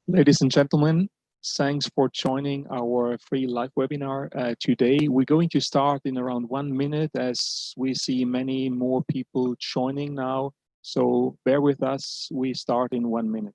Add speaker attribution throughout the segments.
Speaker 1: Ladies and gentlemen, thanks for joining our free live webinar today. We're going to start in around 1 minute as we see many more people joining now. So bear with us, we start in 1 minute.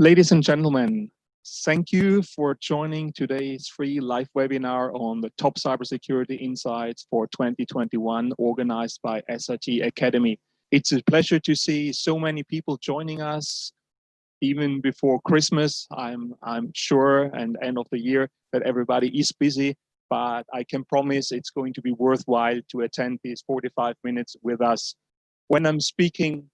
Speaker 1: Ladies and gentlemen, thank you for joining today's free live webinar on the top cybersecurity insights for 2021, organized by SIT Academy. It's a pleasure to see so many people joining us even before Christmas. I'm sure, and end of the year, that everybody is busy, but I can promise it's going to be worthwhile to attend these 45 minutes with us. When I'm speaking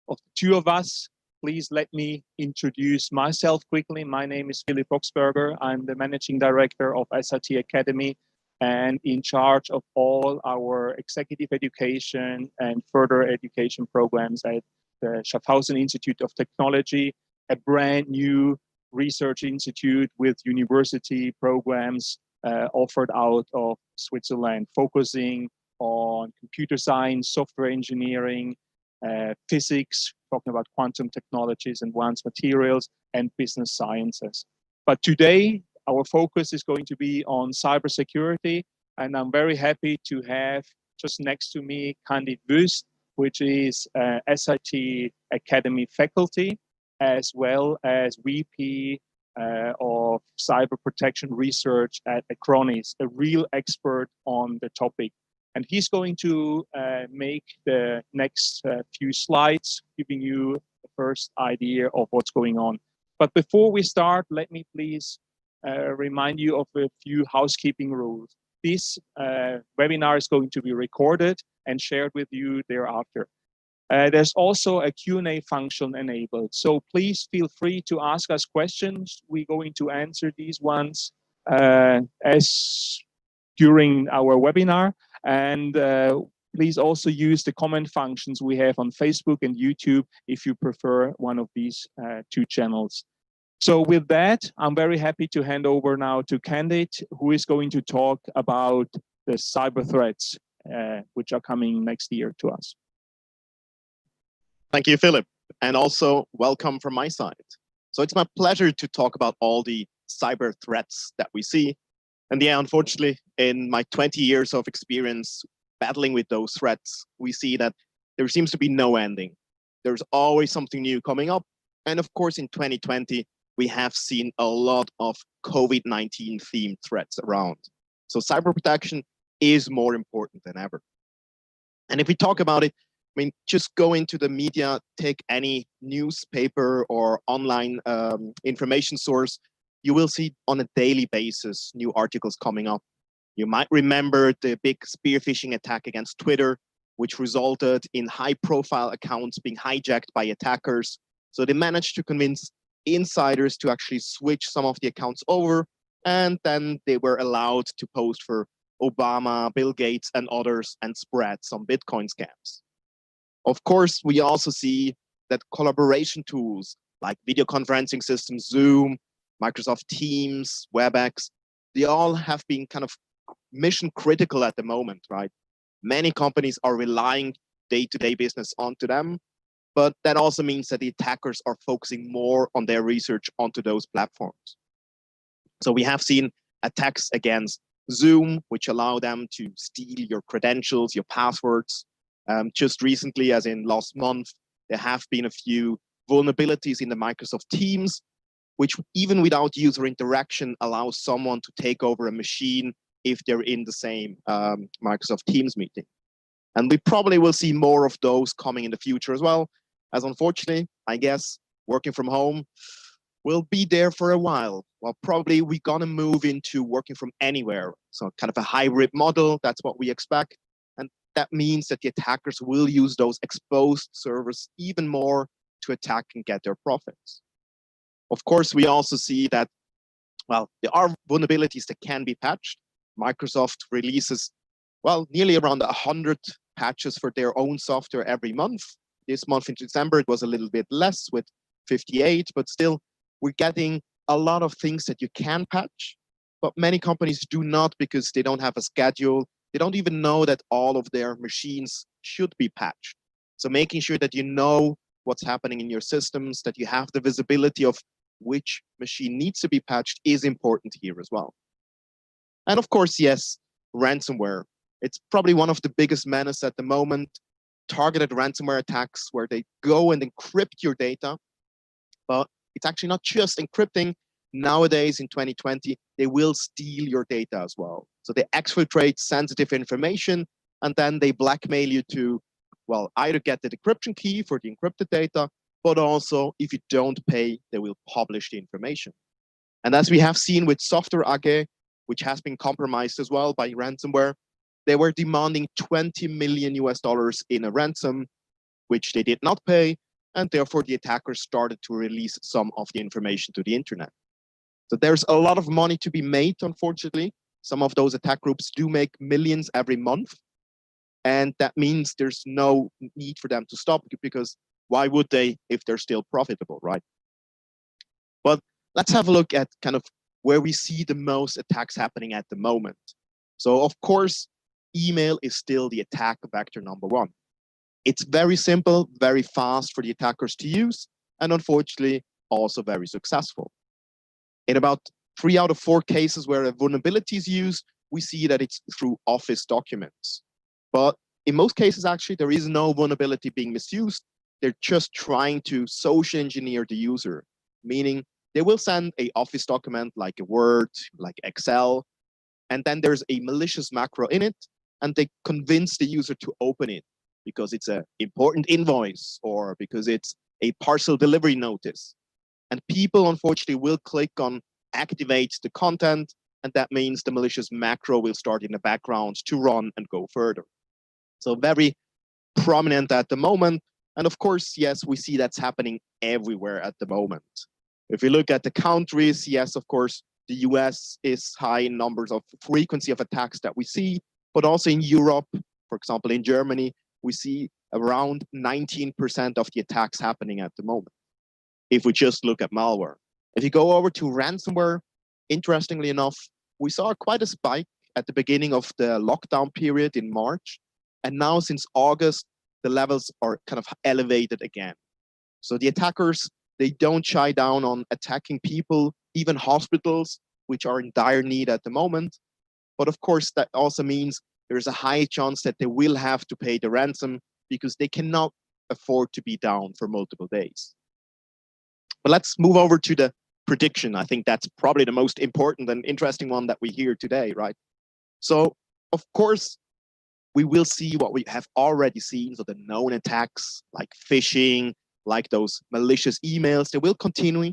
Speaker 1: of the two of us, please let me introduce myself quickly. My name is Philipp Boxberger. I'm the Managing Director of SIT Academy and in charge of all our executive education and further education programs at the Schaffhausen Institute of Technology, a brand new research institute with university programs offered out of Switzerland, focusing on computer science, software engineering, physics, talking about quantum technologies, advanced materials, and business sciences. But today, our focus is going to be on cybersecurity, and I'm very happy to have just next to me Candid Wüst, which is SIT Academy faculty, as well as VP of Cyber Protection Research at Acronis, a real expert on the topic. And he's going to make the next few slides, giving you the first idea of what's going on. But before we start, let me please remind you of a few housekeeping rules. This webinar is going to be recorded and shared with you thereafter. There's also a Q&A function enabled. So please feel free to ask us questions. We're going to answer these ones as during our webinar. And please also use the comment functions we have on Facebook and YouTube if you prefer one of these two channels. So with that, I'm very happy to hand over now to Candid, who is going to talk about the cyber threats which are coming next year to us.
Speaker 2: Thank you, Philip, and also welcome from my side. So it's my pleasure to talk about all the cyber threats that we see. And yeah, unfortunately, in my 20 years of experience battling with those threats, we see that there seems to be no ending. There's always something new coming up. And of course, in 2020, we have seen a lot of COVID-19 themed threats around. So cyber protection is more important than ever. And if we talk about it, I mean, just go into the media, take any newspaper or online information source, you will see on a daily basis new articles coming up. You might remember the big spear phishing attack against Twitter, which resulted in high-profile accounts being hijacked by attackers. So they managed to convince insiders to actually switch some of the accounts over, and then they were allowed to post for Obama, Bill Gates, and others and spread some Bitcoin scams. Of course, we also see that collaboration tools like video conferencing systems, Zoom, Microsoft Teams, WebEx, they all have been kind of mission critical at the moment, right? Many companies are relying day-to-day business onto them, but that also means that the attackers are focusing more on their research onto those platforms. So we have seen attacks against Zoom, which allow them to steal your credentials, your passwords. Just recently, as in last month, there have been a few vulnerabilities in the Microsoft Teams, which even without user interaction allows someone to take over a machine if they're in the same Microsoft Teams meeting. And we probably will see more of those coming in the future as well, as unfortunately, I guess, working from home will be there for a while. Well, probably we're gonna move into working from anywhere. So kind of a hybrid model, that's what we expect. And that means that the attackers will use those exposed servers even more to attack and get their profits. Of course, we also see that, well, there are vulnerabilities that can be patched. Microsoft releases, well, nearly around 100 patches for their own software every month. This month in December, it was a little bit less with 58, but still, we're getting a lot of things that you can patch, but many companies do not because they don't have a schedule. They don't even know that all of their machines should be patched. So making sure that you know what's happening in your systems, that you have the visibility of which machine needs to be patched is important here as well. And of course, yes, ransomware. It's probably one of the biggest menace at the moment. Targeted ransomware attacks where they go and encrypt your data, but it's actually not just encrypting. Nowadays in 2020, they will steal your data as well. So they exfiltrate sensitive information and then they blackmail you to, well, either get the decryption key for the encrypted data, but also if you don't pay, they will publish the information. And as we have seen with Software AG, which has been compromised as well by ransomware, they were demanding $20 million in a ransom, which they did not pay, and therefore the attackers started to release some of the information to the internet. So there's a lot of money to be made, unfortunately. Some of those attack groups do make millions every month, and that means there's no need for them to stop, because why would they if they're still profitable, right? But let's have a look at kind of where we see the most attacks happening at the moment. So of course, email is still the attack vector number one. It's very simple, very fast for the attackers to use, and unfortunately, also very successful. In about 3 out of 4 cases where a vulnerability is used, we see that it's through Office documents. But in most cases, actually, there is no vulnerability being misused. They're just trying to social engineer the user, meaning they will send an Office document like a Word, like Excel, and then there's a malicious macro in it, and they convince the user to open it because it's an important invoice or because it's a parcel delivery notice. And people, unfortunately, will click on activate the content, and that means the malicious macro will start in the background to run and go further. So very prominent at the moment. And of course, yes, we see that's happening everywhere at the moment. If we look at the countries, yes, of course, the US is high in numbers of frequency of attacks that we see, but also in Europe, for example, in Germany, we see around 19% of the attacks happening at the moment, if we just look at malware. If you go over to ransomware, interestingly enough, we saw quite a spike at the beginning of the lockdown period in March. And now since August, the levels are kind of elevated again. So the attackers, they don't shy down on attacking people, even hospitals, which are in dire need at the moment. But of course, that also means there's a high chance that they will have to pay the ransom because they cannot afford to be down for multiple days. But let's move over to the prediction. I think that's probably the most important and interesting one that we hear today, right? So, of course, we will see what we have already seen. So the known attacks like phishing, like those malicious emails, they will continue,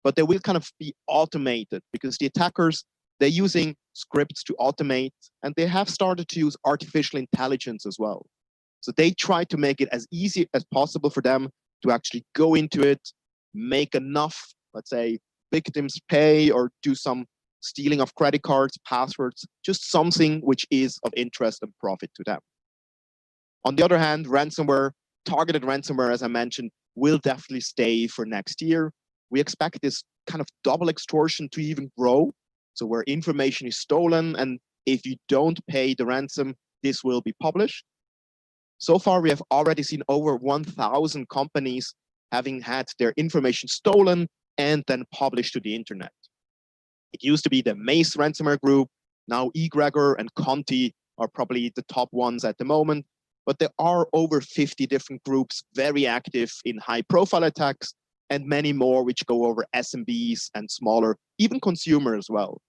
Speaker 2: but they will kind of be automated because the attackers, they're using scripts to automate, and they have started to use artificial intelligence as well. So they try to make it as easy as possible for them to actually go into it, make enough, let's say, victims pay or do some stealing of credit cards, passwords, just something which is of interest and profit to them. On the other hand, ransomware, targeted ransomware, as I mentioned, will definitely stay for next year. We expect this kind of double extortion to even grow. So where information is stolen, and if you don't pay the ransom, this will be published. So far, we have already seen over 1,000 companies having had their information stolen and then published to the internet. It used to be the Mace ransomware group. Now eGregor and Conti are probably the top ones at the moment, but there are over 50 different groups very active in high profile attacks and many more which go over SMBs and smaller, even consumer as well.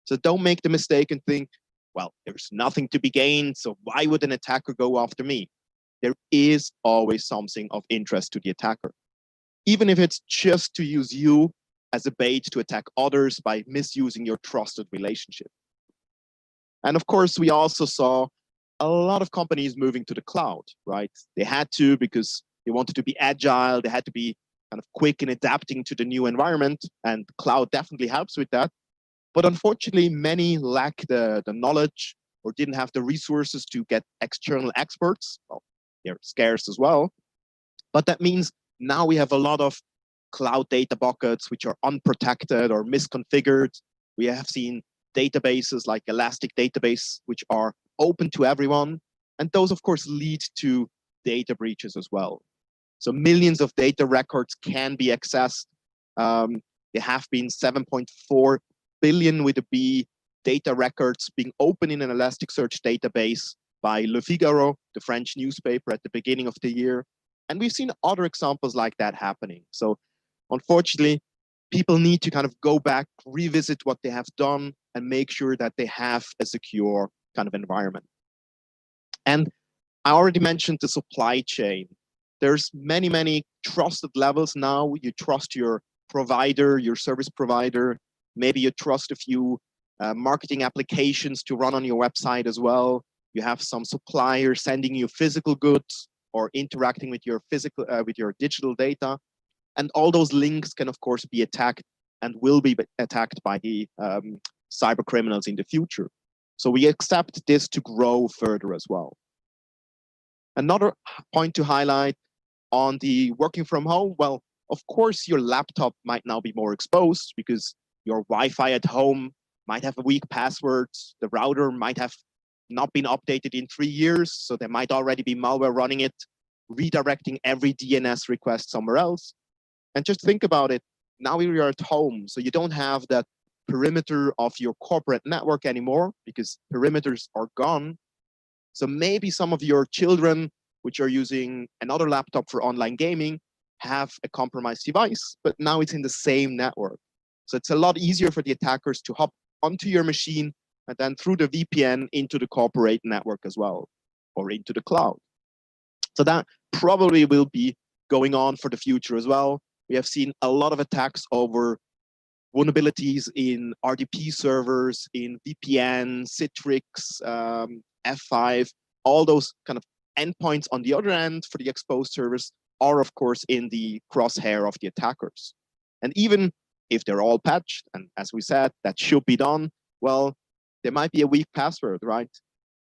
Speaker 2: So don't make the mistake and think, well, there's nothing to be gained, so why would an attacker go after me? There is always something of interest to the attacker. even if it's just to use you as a bait to attack others by misusing your trusted relationship. And of course, we also saw a lot of companies moving to the cloud, right? They had to because they wanted to be agile, they had to be kind of quick in adapting to the new environment, and cloud definitely helps with that. But unfortunately, many lack the knowledge or didn't have the resources to get external experts. Well, they're scarce as well. But that means now we have a lot of cloud data buckets which are unprotected or misconfigured. We have seen databases like Elastic Database, which are open to everyone. And those, of course, lead to data breaches as well. So millions of data records can be accessed. There have been 7.4 billion with a B data records being opened in an Elasticsearch database by Le Figaro, the French newspaper, at the beginning of the year. And we've seen other examples like that happening. So unfortunately, people need to kind of go back, revisit what they have done, and make sure that they have a secure kind of environment. And I already mentioned the supply chain. There's many trusted levels now. You trust your provider, your service provider. Maybe you trust a few marketing applications to run on your website as well. You have some suppliers sending you physical goods or interacting with your physical, with your digital data. And all those links can, of course, be attacked and will be attacked by the cyber criminals in the future. So we expect this to grow further as well. Another point to highlight on the working from home, well, of course, your laptop might now be more exposed because your Wi-Fi at home might have a weak password. The router might have not been updated in 3 years, so there might already be malware running it, redirecting every DNS request somewhere else. And just think about it, now you're at home, so you don't have that perimeter of your corporate network anymore because perimeters are gone. So maybe some of your children, which are using another laptop for online gaming, have a compromised device, but now it's in the same network. So it's a lot easier for the attackers to hop onto your machine and then through the VPN into the corporate network as well, or into the cloud. So that probably will be going on for the future as well. We have seen a lot of attacks over vulnerabilities in RDP servers, in VPN, Citrix, F5, all those kind of endpoints on the other end for the exposed servers are, of course, in the crosshair of the attackers. And even if they're all patched, and as we said, that should be done, well, there might be a weak password, right?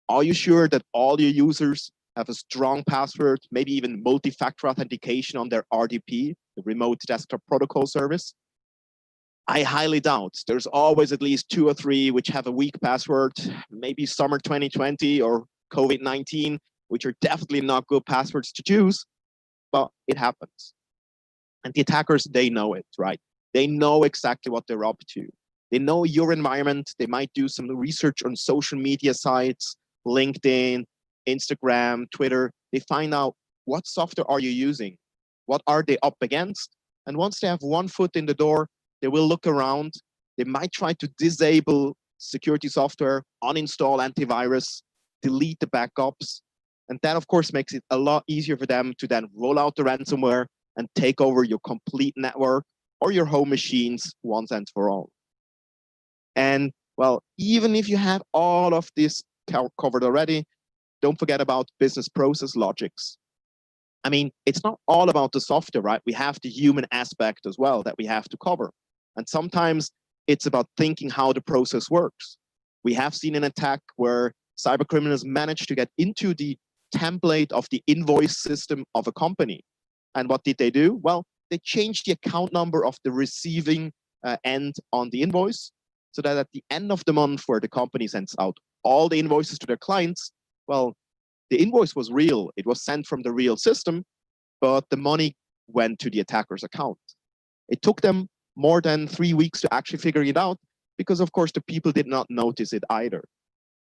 Speaker 2: Are you sure that all your users have a strong password, maybe even multi-factor authentication on their RDP, the remote desktop protocol service? I highly doubt. There's always at least 2 or 3 which have a weak password, maybe summer 2020 or COVID-19, which are definitely not good passwords to choose, but it happens. And the attackers, they know it, right? They know exactly what they're up to. They know your environment. They might do some research on social media sites, LinkedIn, Instagram, Twitter. They find out what software are you using? What are they up against? And once they have one foot in the door, they will look around. They might try to disable security software, uninstall antivirus, delete the backups. And that, of course, makes it a lot easier for them to then roll out the ransomware and take over your complete network or your home machines once and for all. And well, even if you have all of this covered already, don't forget about business process logics. I mean, it's not all about the software, right? We have the human aspect as well that we have to cover. And sometimes it's about thinking how the process works. We have seen an attack where cyber criminals managed to get into the template of the invoice system of a company. And what did they do? Well, they changed the account number of the receiving end on the invoice so that at the end of the month where the company sends out all the invoices to their clients, well, the invoice was real. It was sent from the real system, but the money went to the attacker's account. It took them more than 3 weeks to actually figure it out because, of course, the people did not notice it either.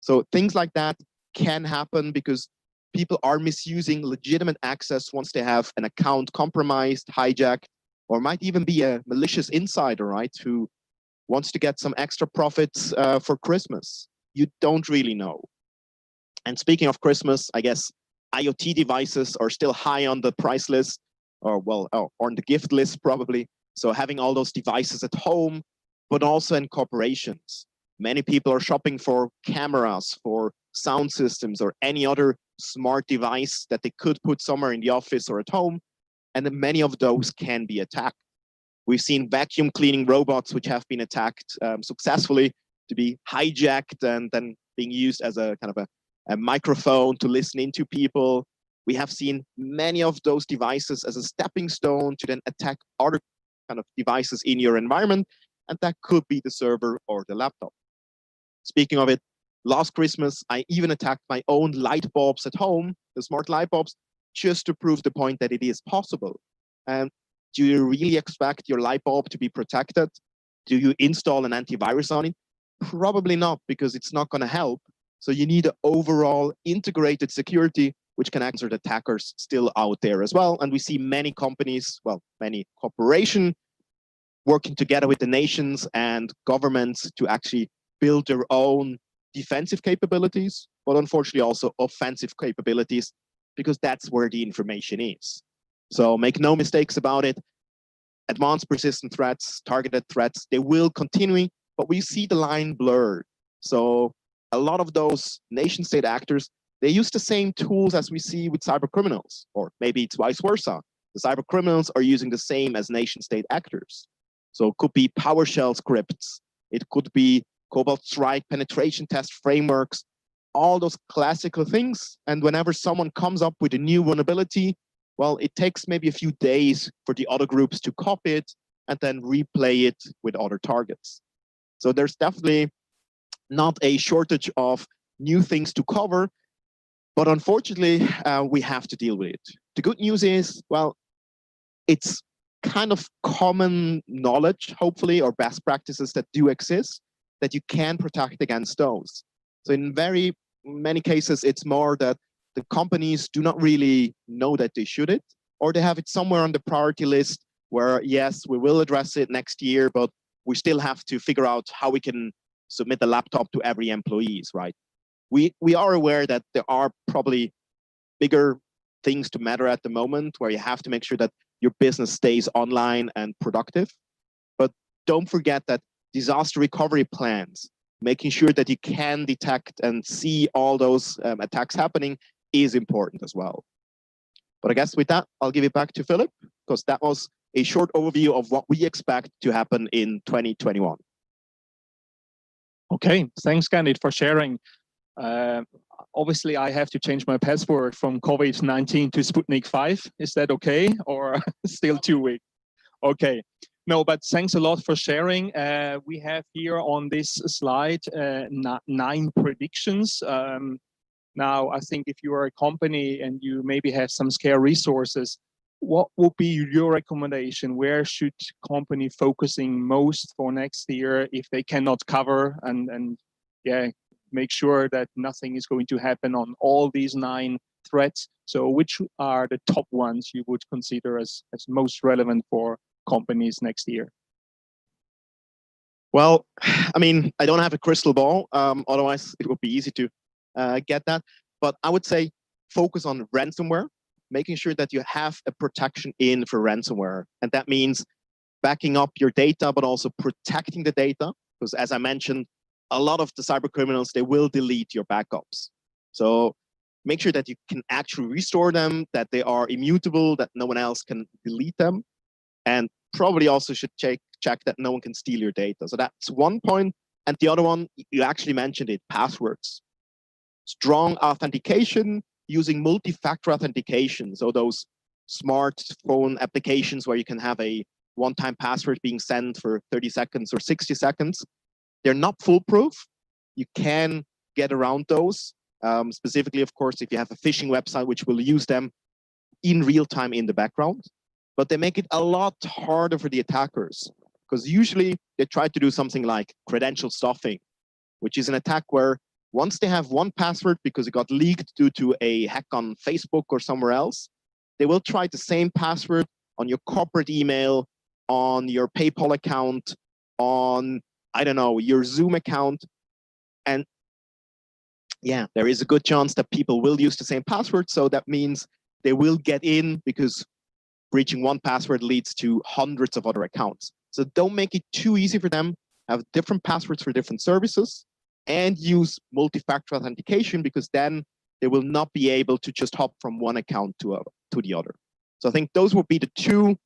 Speaker 2: So things like that can happen because people are misusing legitimate access once they have an account compromised, hijacked, or might even be a malicious insider, right, who wants to get some extra profits for Christmas. You don't really know. And speaking of Christmas, I guess IoT devices are still high on the price list. or well, on the gift list probably. So having all those devices at home, but also in corporations. Many people are shopping for cameras, for sound systems, or any other smart device that they could put somewhere in the office or at home. And then many of those can be attacked. We've seen vacuum cleaning robots which have been attacked successfully, to be hijacked and then being used as a kind of a microphone to listen into people. We have seen many of those devices as a stepping stone to then attack other kind of devices in your environment, and that could be the server or the laptop. Speaking of it, last Christmas, I even attacked my own light bulbs at home, the smart light bulbs, just to prove the point that it is possible. And do you really expect your light bulb to be protected? Do you install an antivirus on it? Probably not, because it's not going to help. So you need an overall integrated security, which can answer the attackers still out there as well. And we see many companies, well, many corporations working together with the nations and governments to actually build their own defensive capabilities, but unfortunately also offensive capabilities, because that's where the information is. So make no mistakes about it. Advanced persistent threats, targeted threats, they will continue, but we see the line blurred. So a lot of those nation state actors, they use the same tools as we see with cyber criminals, or maybe it's vice versa. The cyber criminals are using the same as nation state actors. So it could be PowerShell scripts. It could be Cobalt Strike penetration test frameworks, all those classical things. And whenever someone comes up with a new vulnerability, well, it takes maybe a few days for the other groups to copy it and then replay it with other targets. So there's definitely not a shortage of new things to cover, but unfortunately, we have to deal with it. The good news is, well, it's kind of common knowledge, hopefully, or best practices that do exist, that you can protect against those. So in very many cases, it's more that the companies do not really know that they should it, or they have it somewhere on the priority list where, yes, we will address it next year, but we still have to figure out how we can submit the laptop to every employee, right? We are aware that there are probably bigger things to matter at the moment where you have to make sure that your business stays online and productive. But don't forget that disaster recovery plans, making sure that you can detect and see all those attacks happening is important as well. But I guess with that, I'll give it back to Philip, because that was a short overview of what we expect to happen in 2021.
Speaker 1: Okay, thanks, Candid, for sharing. Obviously, I have to change my password from COVID-19 to Sputnik 5. Is that okay, or still too weak? Okay. No, but thanks a lot for sharing. We have here on this slide 9 predictions. Now, I think if you are a company and you maybe have some scarce resources, what would be your recommendation? Where should company focusing most for next year if they cannot cover and yeah, make sure that nothing is going to happen on all these 9 threats? So which are the top ones you would consider as most relevant for companies next year?
Speaker 2: Well, I mean, I don't have a crystal ball. Otherwise, it would be easy to get that. But I would say focus on ransomware, making sure that you have a protection in for ransomware. And that means backing up your data, but also protecting the data. Because as I mentioned, a lot of the cyber criminals, they will delete your backups. So make sure that you can actually restore them, that they are immutable, that no one else can delete them. And probably also should check that no one can steal your data. So that's one point. And the other one, you actually mentioned it, passwords. Strong authentication using multi-factor authentication. So those smartphone applications where you can have a one-time password being sent for 30 seconds or 60 seconds. They're not foolproof. You can get around those. Specifically, of course, if you have a phishing website, which will use them in real time in the background. But they make it a lot harder for the attackers, because usually they try to do something like credential stuffing, which is an attack where once they have one password because it got leaked due to a hack on Facebook or somewhere else, they will try the same password on your corporate email, on your PayPal account, on, I don't know, your Zoom account. And yeah, there is a good chance that people will use the same password. So that means they will get in, because breaching one password leads to hundreds of other accounts. So don't make it too easy for them. Have different passwords for different services and use multi-factor authentication, because then they will not be able to just hop from one account to the other. So I think those would be the two.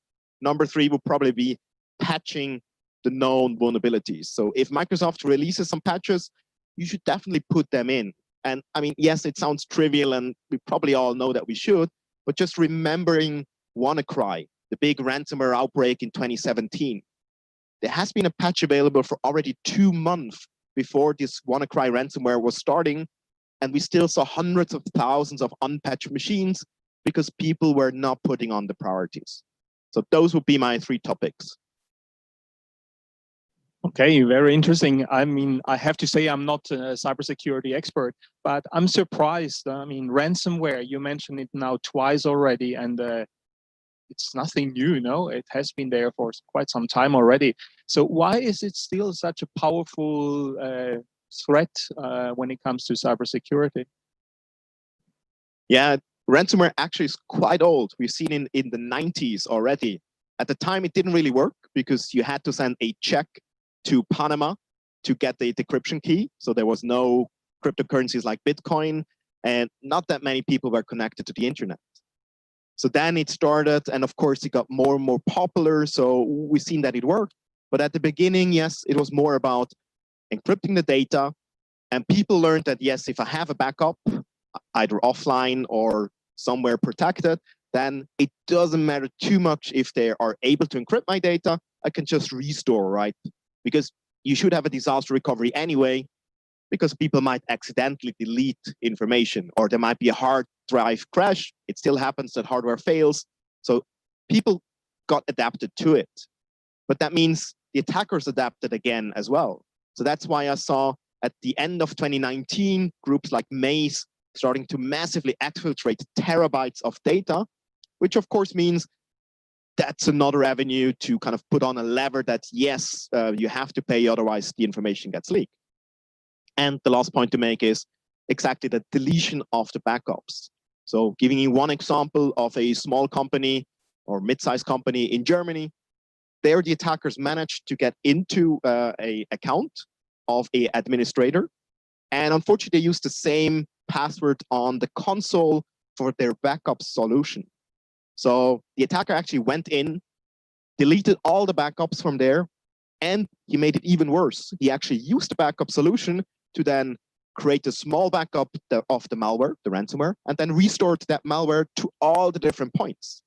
Speaker 2: Number three would probably be patching the known vulnerabilities. So if Microsoft releases some patches, you should definitely put them in. And I mean, yes, it sounds trivial and we probably all know that we should, but just remembering WannaCry, the big ransomware outbreak in 2017. There has been a patch available for already 2 months before this WannaCry ransomware was starting, and we still saw hundreds of thousands of unpatched machines because people were not putting on the priorities. So those would be my 3 topics.
Speaker 1: Okay, very interesting. I mean, I have to say I'm not a cybersecurity expert, but I'm surprised. I mean, ransomware, you mentioned it now twice already, and it's nothing new, no? It has been there for quite some time already. So why is it still such a powerful threat when it comes to cybersecurity?
Speaker 2: Yeah, ransomware actually is quite old. We've seen in the 90s already. At the time, it didn't really work because you had to send a check to Panama to get the decryption key. So there was no cryptocurrencies like Bitcoin, and not that many people were connected to the internet. So then it started, and of course it got more and more popular. So we've seen that it worked. But at the beginning, yes, it was more about encrypting the data. And people learned that, yes, if I have a backup, either offline or somewhere protected, then it doesn't matter too much if they are able to encrypt my data. I can just restore, right? Because you should have a disaster recovery anyway, because people might accidentally delete information, or there might be a hard drive crash. It still happens that hardware fails. So people got adapted to it. But that means the attackers adapted again as well. So that's why I saw at the end of 2019, groups like Maze starting to massively exfiltrate terabytes of data, which of course means that's another avenue to kind of put on a lever that, yes, you have to pay, otherwise the information gets leaked. And the last point to make is exactly the deletion of the backups. So giving you one example of a small company or mid-sized company in Germany, there the attackers managed to get into an account of an administrator. And unfortunately, they used the same password on the console for their backup solution. So the attacker actually went in, deleted all the backups from there, and he made it even worse. He actually used the backup solution to then create a small backup of the malware, the ransomware, and then restored that malware to all the different points.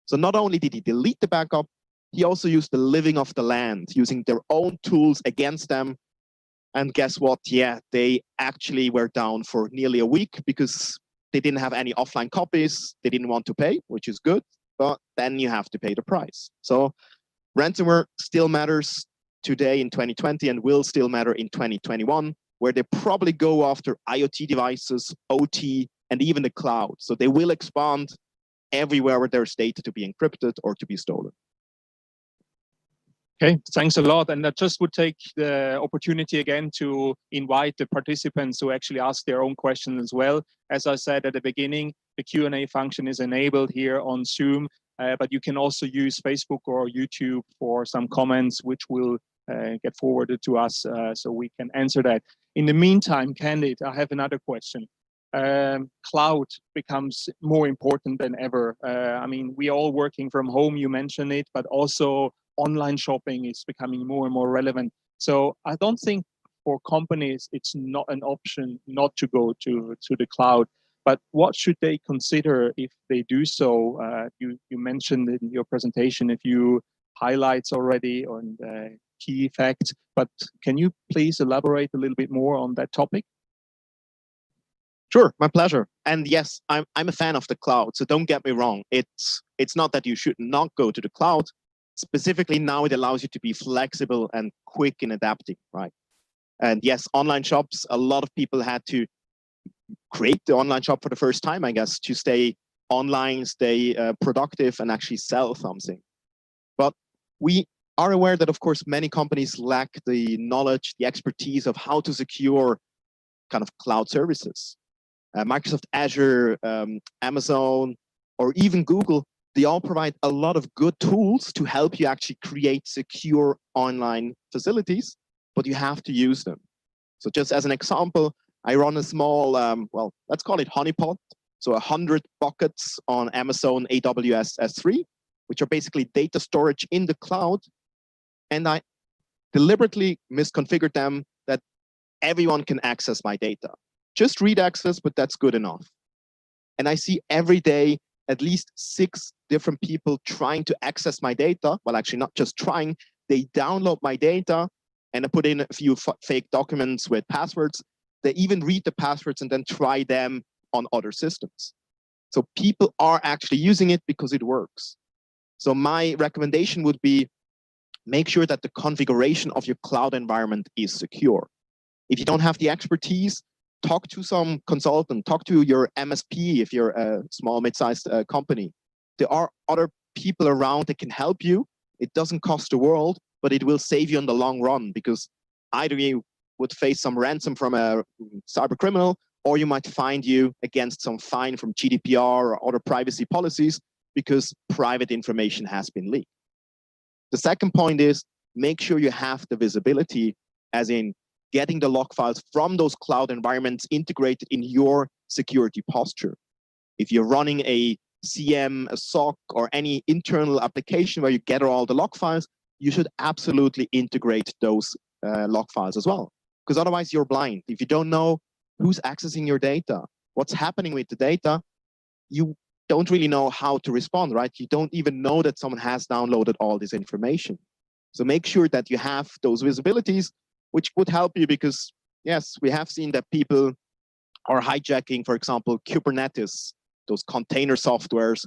Speaker 2: So not only did he delete the backup, he also used the living of the land, using their own tools against them. And guess what? Yeah, they actually were down for nearly a week because they didn't have any offline copies. They didn't want to pay, which is good, but then you have to pay the price. So ransomware still matters today in 2020 and will still matter in 2021, where they probably go after IoT devices, OT, and even the cloud. So they will expand everywhere where there's data to be encrypted or to be stolen.
Speaker 1: Okay, thanks a lot. And I just would take the opportunity again to invite the participants to actually ask their own questions as well. As I said at the beginning, the Q&A function is enabled here on Zoom, but you can also use Facebook or YouTube for some comments, which will get forwarded to us so we can answer that. In the meantime, Candid, I have another question. Cloud becomes more important than ever. I mean, we are all working from home, you mentioned it, but also online shopping is becoming more and more relevant. So I don't think for companies, it's not an option not to go to the cloud. But what should they consider if they do so? You mentioned in your presentation a few highlights already on the key facts, but can you please elaborate a little bit more on that topic?
Speaker 2: Sure, my pleasure. And yes, I'm a fan of the cloud, so don't get me wrong. It's not that you should not go to the cloud. Specifically now, it allows you to be flexible and quick in adapting, right? And yes, online shops, a lot of people had to create the online shop for the first time, I guess, to stay online, stay productive, and actually sell something. But we are aware that, of course, many companies lack the knowledge, the expertise of how to secure kind of cloud services. Microsoft Azure, Amazon, or even Google they all provide a lot of good tools to help you actually create secure online facilities, but you have to use them. So just as an example, I run a small, well, let's call it honeypot. So 100 buckets on Amazon AWS S3, which are basically data storage in the cloud. And I deliberately misconfigured them that everyone can access my data. Just read access, but that's good enough. And I see every day at least 6 different people trying to access my data. Well, actually not just trying, they download my data and I put in a few fake documents with passwords. They even read the passwords and then try them on other systems. So people are actually using it because it works. So my recommendation would be, make sure that the configuration of your cloud environment is secure. If you don't have the expertise, talk to some consultant, talk to your MSP if you're a small, mid-sized company. There are other people around that can help you. It doesn't cost the world, but it will save you in the long run, because either you would face some ransom from a cyber criminal, or you might find you against some fine from GDPR or other privacy policies because private information has been leaked. The second point is, make sure you have the visibility, as in getting the log files from those cloud environments integrated in your security posture. If you're running a CM, a SOC, or any internal application where you gather all the log files, you should absolutely integrate those log files as well. Because otherwise you're blind. If you don't know who's accessing your data, what's happening with the data, you don't really know how to respond, right? You don't even know that someone has downloaded all this information. So make sure that you have those visibilities, which would help you, because yes, we have seen that people are hijacking, for example, Kubernetes, those container softwares,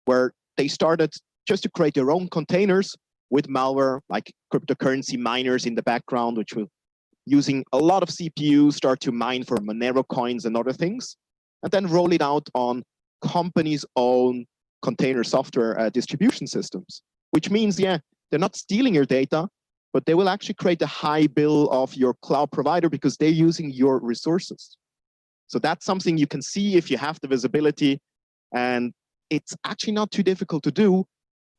Speaker 2: where they started just to create their own containers with malware, like cryptocurrency miners in the background, which will, using a lot of CPU, start to mine for Monero coins and other things, and then roll it out on companies' own container software distribution systems, which means, yeah, they're not stealing your data, but they will actually create a high bill of your cloud provider because they're using your resources. So that's something you can see if you have the visibility, and it's actually not too difficult to do,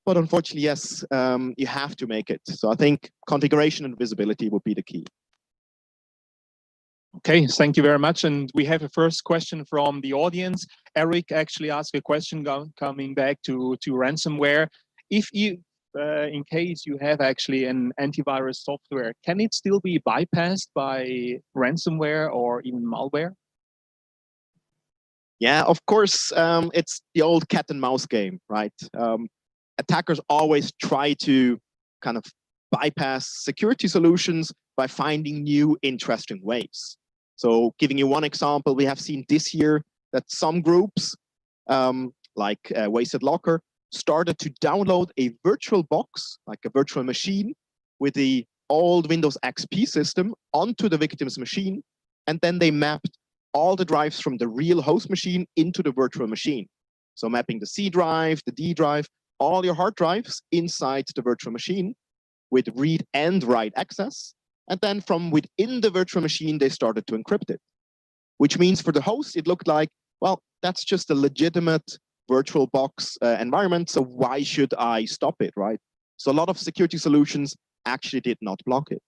Speaker 2: but unfortunately, yes, you have to make it. So I think configuration and visibility would be the key.
Speaker 1: Okay, thank you very much. And we have a first question from the audience. Eric actually asked a question coming back to ransomware. If you, in case you have actually an antivirus software, can it still be bypassed by ransomware or even malware?
Speaker 2: Yeah, of course, it's the old cat and mouse game, right? Attackers always try to kind of bypass security solutions by finding new interesting ways. So giving you one example, we have seen this year that some groups, like Wasted Locker, started to download a virtual box, like a virtual machine, with the old Windows XP system onto the victim's machine, and then they mapped all the drives from the real host machine into the virtual machine. So mapping the C drive, the D drive, all your hard drives inside the virtual machine with read and write access. And then from within the virtual machine, they started to encrypt it, which means for the host, it looked like, well, that's just a legitimate virtual box environment. So why should I stop it, right? So a lot of security solutions actually did not block it,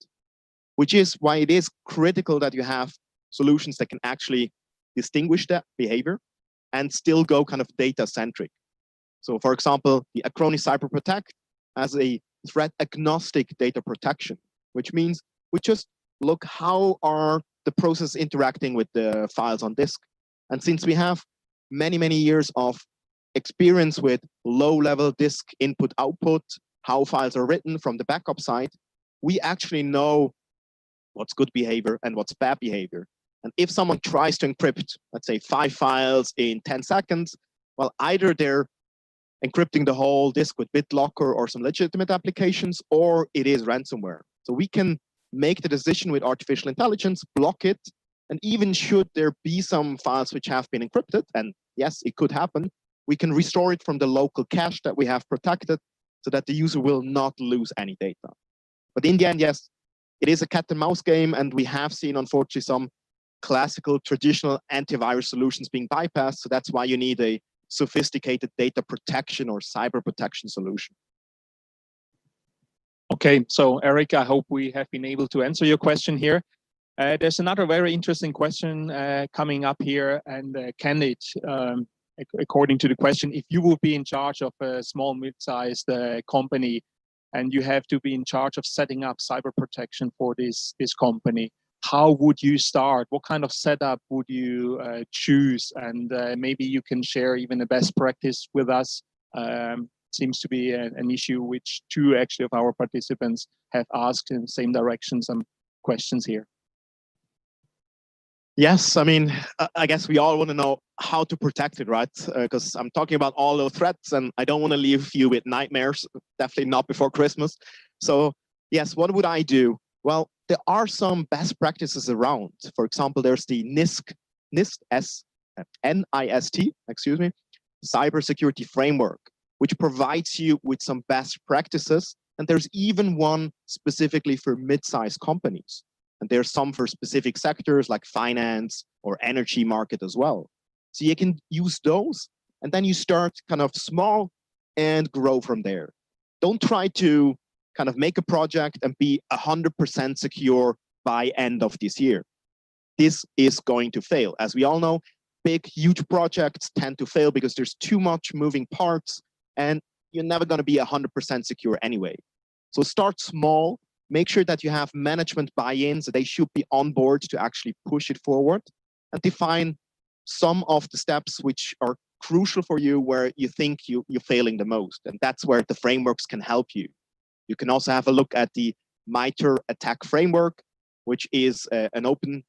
Speaker 2: which is why it is critical that you have solutions that can actually distinguish that behavior and still go kind of data-centric. So for example, the Acronis Cyber Protect has a threat agnostic data protection, which means we just look how are the processes interacting with the files on disk. And since we have many, many years of experience with low-level disk input-output, how files are written from the backup side, we actually know what's good behavior and what's bad behavior. And if someone tries to encrypt, let's say 5 files in 10 seconds, well, either they're encrypting the whole disk with BitLocker or some legitimate applications, or it is ransomware. So we can make the decision with artificial intelligence, block it, and even should there be some files which have been encrypted, and yes, it could happen, we can restore it from the local cache that we have protected so that the user will not lose any data. But in the end, yes, it is a cat and mouse game, and we have seen, unfortunately, some classical traditional antivirus solutions being bypassed. So that's why you need a sophisticated data protection or cyber protection solution.
Speaker 1: Okay, so Eric, I hope we have been able to answer your question here. There's another very interesting question coming up here, and Candid, according to the question, if you would be in charge of a small mid-sized company and you have to be in charge of setting up cyber protection for this company, how would you start? What kind of setup would you choose? And maybe you can share even a best practice with us. Seems to be an issue which two actually of our participants have asked in the same direction, some questions here.
Speaker 2: Yes, I mean, I guess we all want to know how to protect it, right? Because I'm talking about all those threats and I don't want to leave you with nightmares, definitely not before Christmas. So yes, what would I do? Well, there are some best practices around. For example, there's the NIST, excuse me, cybersecurity framework, which provides you with some best practices. And there's even one specifically for mid-sized companies. And there's some for specific sectors like finance or energy market as well. So you can use those and then you start kind of small and grow from there. Don't try to kind of make a project and be 100% secure by end of this year. This is going to fail. As we all know, big, huge projects tend to fail because there's too much moving parts and you're never going to be 100% secure anyway. So start small. Make sure that you have management buy-in, so they should be on board to actually push it forward, and define some of the steps which are crucial for you where you think you're failing the most. And that's where the frameworks can help you. You can also have a look at the MITRE ATT&CK framework, which is an open,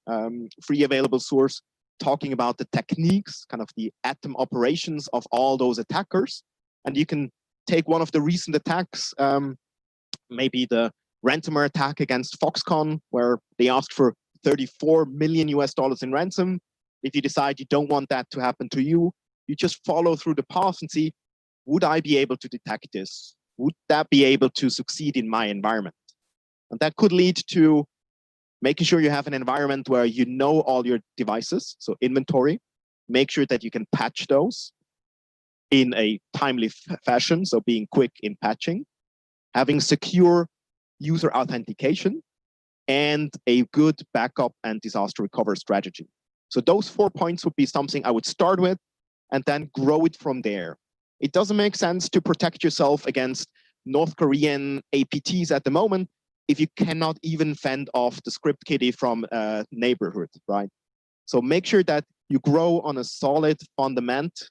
Speaker 2: free available source talking about the techniques, kind of the atom operations of all those attackers. And you can take one of the recent attacks, maybe the ransomware attack against Foxconn, where they asked for $34 million in ransom. If you decide you don't want that to happen to you, you just follow through the path and see, would I be able to detect this? Would that be able to succeed in my environment? And that could lead to making sure you have an environment where you know all your devices, so inventory. Make sure that you can patch those in a timely fashion, so being quick in patching. Having secure user authentication, and a good backup and disaster recovery strategy. So those 4 points would be something I would start with and then grow it from there. It doesn't make sense to protect yourself against North Korean APTs at the moment if you cannot even fend off the script kiddie from a neighborhood, right? So make sure that you grow on a solid fundament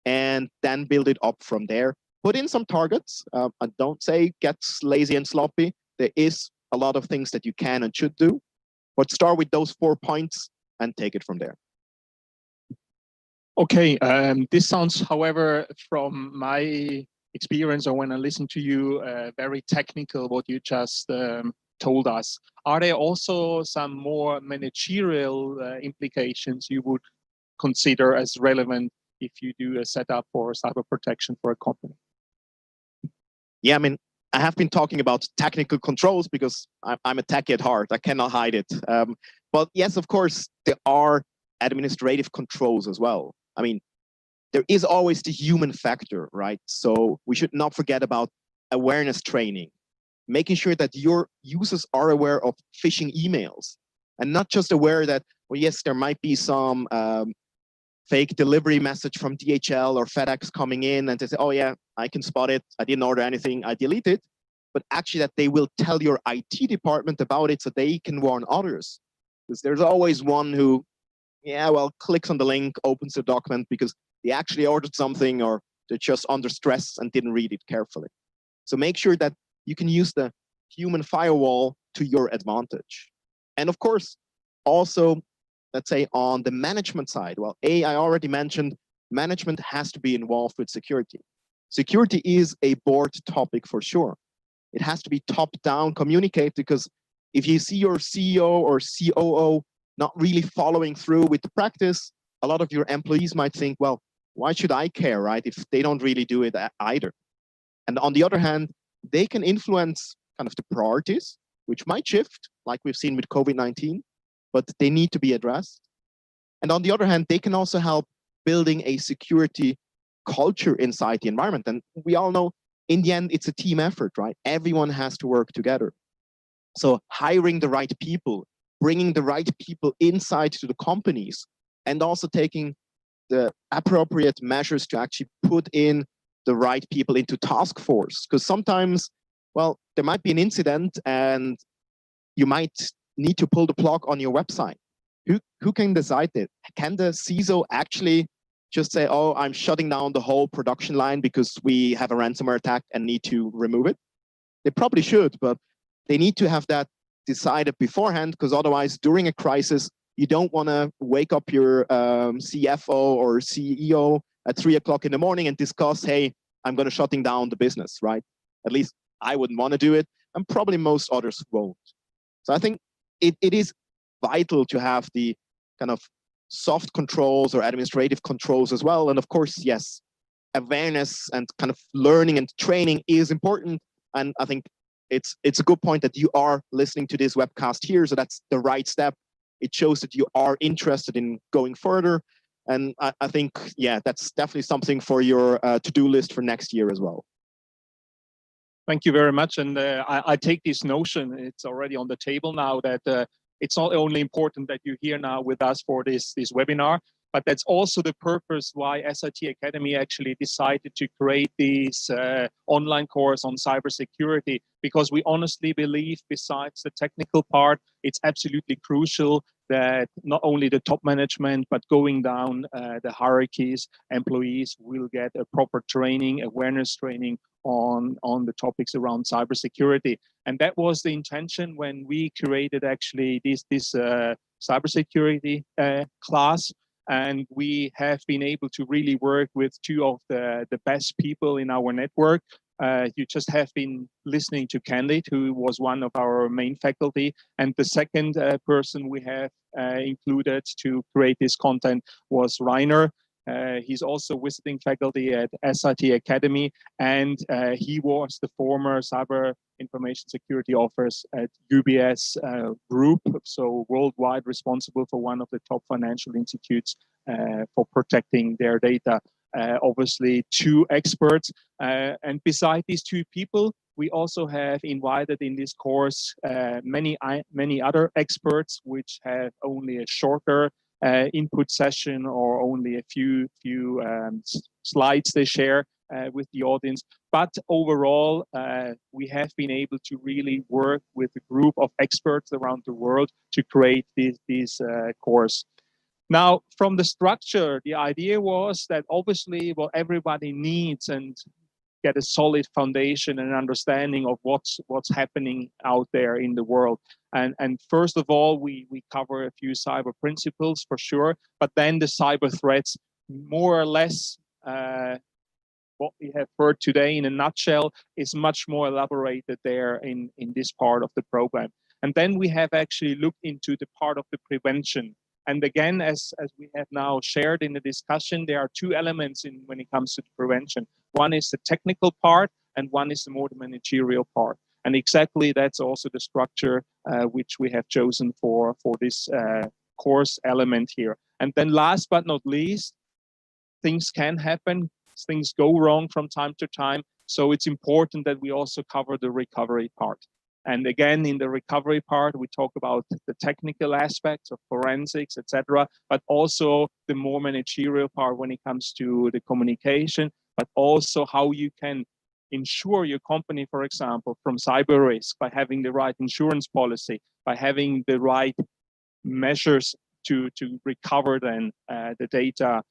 Speaker 2: and then build it up from there. Put in some targets. I don't say get lazy and sloppy. There is a lot of things that you can and should do, but start with those 4 points and take it from there.
Speaker 1: Okay, this sounds, however, from my experience or when I listen to you, very technical, what you just told us. Are there also some more managerial implications you would consider as relevant if you do a setup for cyber protection for a company?
Speaker 2: Yeah, I mean, I have been talking about technical controls because I'm a techie at heart. I cannot hide it. But yes, of course, there are administrative controls as well. I mean, there is always the human factor, right? So we should not forget about awareness training, making sure that your users are aware of phishing emails and not just aware that, well, yes, there might be some fake delivery message from DHL or FedEx coming in and they say, oh yeah, I can spot it. I didn't order anything. I delete it. But actually that they will tell your IT department about it so they can warn others. Because there's always one who, yeah, well, clicks on the link, opens the document because they actually ordered something or they're just under stress and didn't read it carefully. So make sure that you can use the human firewall to your advantage. And of course, also, let's say on the management side, well, I already mentioned management has to be involved with security. Security is a board topic for sure. It has to be top-down communicated because if you see your CEO or COO not really following through with the practice, a lot of your employees might think, well, why should I care, right, if they don't really do it either? And on the other hand, they can influence kind of the priorities, which might shift, like we've seen with COVID-19, but they need to be addressed. And on the other hand, they can also help building a security culture inside the environment. And we all know in the end, it's a team effort, right? Everyone has to work together. So hiring the right people, bringing the right people inside to the companies, and also taking the appropriate measures to actually put in the right people into task force. Because sometimes, well, there might be an incident and you might need to pull the plug on your website. Who can decide that? Can the CISO actually just say, oh, I'm shutting down the whole production line because we have a ransomware attack and need to remove it? They probably should, but they need to have that decided beforehand, because otherwise during a crisis, you don't want to wake up your CFO or CEO at 3 o'clock in the morning and discuss, hey, I'm going to shutting down the business, right? At least I wouldn't want to do it, and probably most others won't. So I think it is vital to have the kind of soft controls or administrative controls as well. And of course, yes, awareness and kind of learning and training is important. And I think it's a good point that you are listening to this webcast here. So that's the right step. It shows that you are interested in going further. And I think, yeah, that's definitely something for your to-do list for next year as well.
Speaker 1: Thank you very much. And I take this notion, it's already on the table now, that it's not only important that you're here now with us for this webinar, but that's also the purpose why SIT Academy actually decided to create this online course on cybersecurity, because we honestly believe, besides the technical part, it's absolutely crucial that not only the top management, but going down the hierarchies, employees will get a proper training, awareness training on the topics around cybersecurity. And that was the intention when we created actually this cybersecurity class. And we have been able to really work with two of the best people in our network. You just have been listening to Candid, who was one of our main faculty. And the second person we have included to create this content was Rainer. He's also visiting faculty at SIT Academy, and he was the former cyber information security officer at UBS Group, so worldwide responsible for one of the top financial institutes for protecting their data. Obviously, two experts, and beside these two people, we also have invited in this course many other experts, which have only a shorter input session or only a few slides they share with the audience. But overall, we have been able to really work with a group of experts around the world to create this course. Now, from the structure, the idea was that obviously what everybody needs and get a solid foundation and understanding of what's happening out there in the world. And first of all, we cover a few cyber principles for sure, but then the cyber threats, more or less what we have heard today in a nutshell, is much more elaborated there in this part of the program. And then we have actually looked into the part of the prevention. And again, as we have now shared in the discussion, there are two elements when it comes to the prevention. One is the technical part, and one is the more the managerial part. And exactly that's also the structure which we have chosen for this course element here. And then last but not least, things can happen, things go wrong from time to time. So it's important that we also cover the recovery part. And again, in the recovery part, we talk about the technical aspects of forensics, etc., but also the more managerial part when it comes to the communication, but also how you can insure your company, for example, from cyber risk by having the right insurance policy, by having the right measures to recover then the data,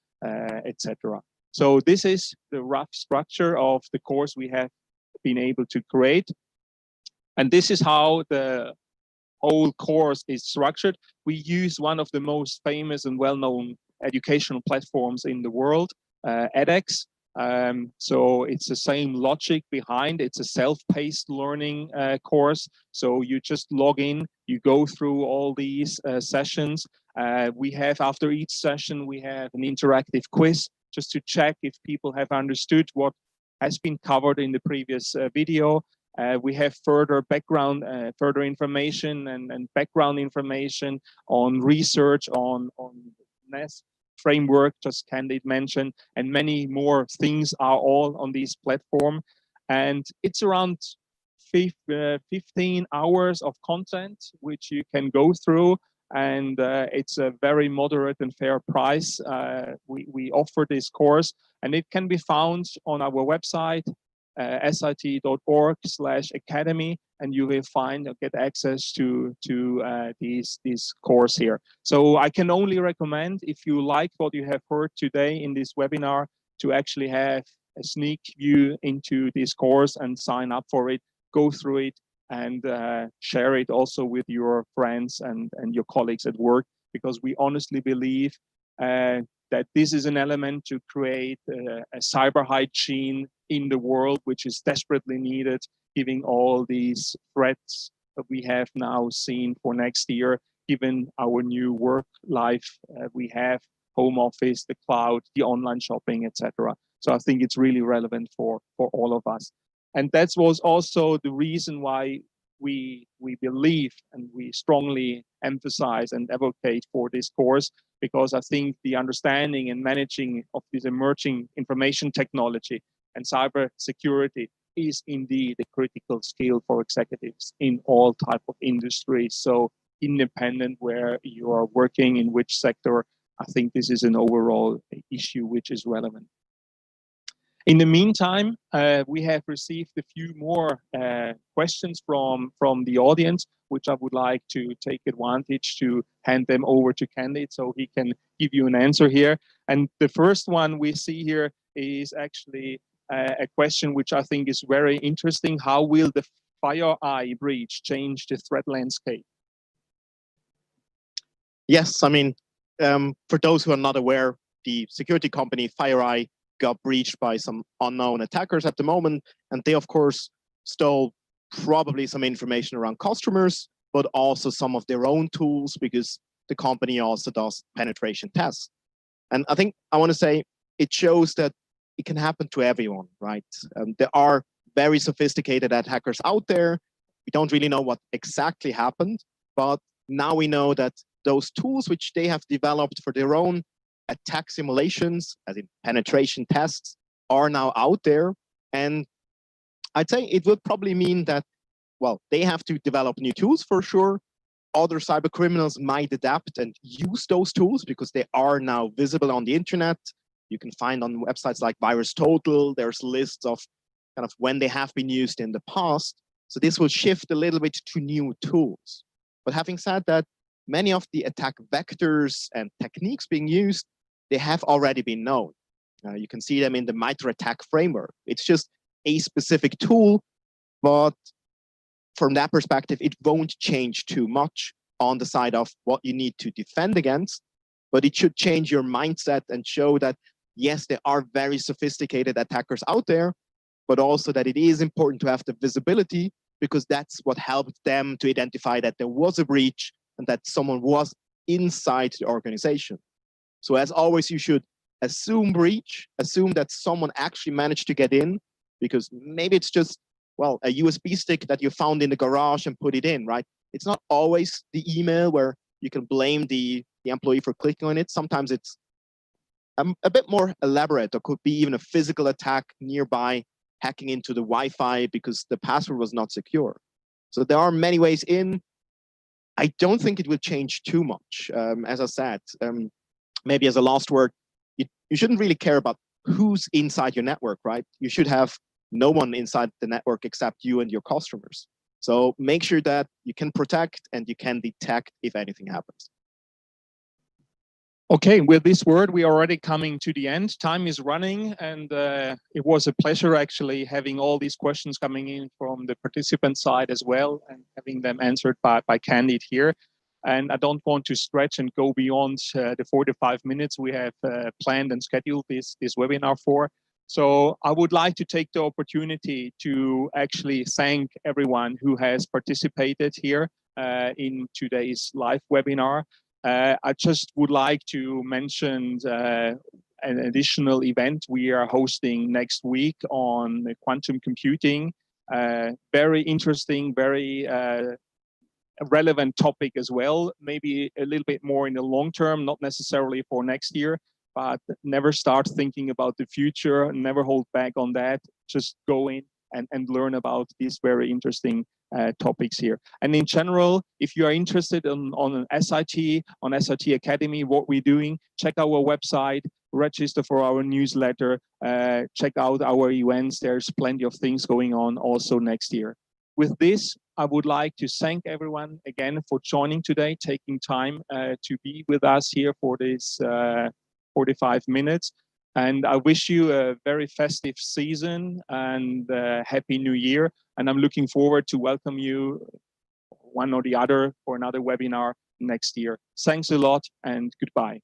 Speaker 1: etc. So this is the rough structure of the course we have been able to create. And this is how the whole course is structured. We use one of the most famous and well-known educational platforms in the world, edX. So it's the same logic behind. It's a self-paced learning course. So you just log in, you go through all these sessions. We have, after each session, we have an interactive quiz just to check if people have understood what has been covered in the previous video. We have further background, further information and background information on research on NES. framework, just Candid mentioned, and many more things are all on this platform. And it's around 15 hours of content, which you can go through. And it's a very moderate and fair price. We offer this course, and it can be found on our website, sit.org/academy, and you will find or get access to this course here. So I can only recommend, if you like what you have heard today in this webinar, to actually have a sneak view into this course and sign up for it, go through it, and share it also with your friends and your colleagues at work, because we honestly believe that this is an element to create a cyber hygiene in the world, which is desperately needed, given all these threats that we have now seen for next year, given our new work life we have, home office, the cloud, the online shopping, etc. So I think it's really relevant for all of us. And that was also the reason why we believe and we strongly emphasize and advocate for this course, because I think the understanding and managing of this emerging information technology and cyber security is indeed a critical skill for executives in all type of industries. So independent where you are working, in which sector, I think this is an overall issue which is relevant. In the meantime, we have received a few more questions from the audience, which I would like to take advantage to hand them over to Candid so he can give you an answer here. And the first one we see here is actually a question which I think is very interesting. How will the FireEye breach change the threat landscape?
Speaker 2: Yes, I mean, for those who are not aware, the security company FireEye got breached by some unknown attackers at the moment, and they of course stole probably some information around customers, but also some of their own tools, because the company also does penetration tests. And I think I want to say it shows that it can happen to everyone, right? There are very sophisticated attackers out there. We don't really know what exactly happened, but now we know that those tools which they have developed for their own attack simulations, as in penetration tests, are now out there. And I'd say it would probably mean that, well, they have to develop new tools for sure. Other cyber criminals might adapt and use those tools because they are now visible on the internet. You can find on websites like VirusTotal, there's lists of kind of when they have been used in the past. So this will shift a little bit to new tools. But having said that, many of the attack vectors and techniques being used, they have already been known. You can see them in the MITRE ATT&CK framework. It's just a specific tool, but from that perspective, it won't change too much on the side of what you need to defend against, but it should change your mindset and show that, yes, there are very sophisticated attackers out there, but also that it is important to have the visibility, because that's what helped them to identify that there was a breach and that someone was inside the organization. So as always, you should assume breach, assume that someone actually managed to get in, because maybe it's just, well, a USB stick that you found in the garage and put it in, right? It's not always the email where you can blame the employee for clicking on it. Sometimes it's a bit more elaborate, or could be even a physical attack nearby, hacking into the Wi-Fi because the password was not secure. So there are many ways in. I don't think it will change too much. As I said, maybe as a last word, you shouldn't really care about who's inside your network, right? You should have no one inside the network except you and your customers. So make sure that you can protect and you can detect if anything happens.
Speaker 1: Okay, with this word, we are already coming to the end. Time is running, and it was a pleasure actually having all these questions coming in from the participant side as well, and having them answered by Candid here. And I don't want to stretch and go beyond the 45 minutes we have planned and scheduled this webinar for. So I would like to take the opportunity to actually thank everyone who has participated here in today's live webinar. I just would like to mention an additional event we are hosting next week on quantum computing. Very interesting, very a relevant topic as well, maybe a little bit more in the long term, not necessarily for next year, but never start thinking about the future, never hold back on that, just go in and learn about these very interesting topics here. And in general, if you are interested on SIT, on SIT Academy, what we're doing, check our website, register for our newsletter, check out our events. There's plenty of things going on also next year. With this, I would like to thank everyone again for joining today, taking time to be with us here for this 45 minutes. And I wish you a very festive season and Happy New Year. And I'm looking forward to welcome you, one or the other, for another webinar next year. Thanks a lot and goodbye.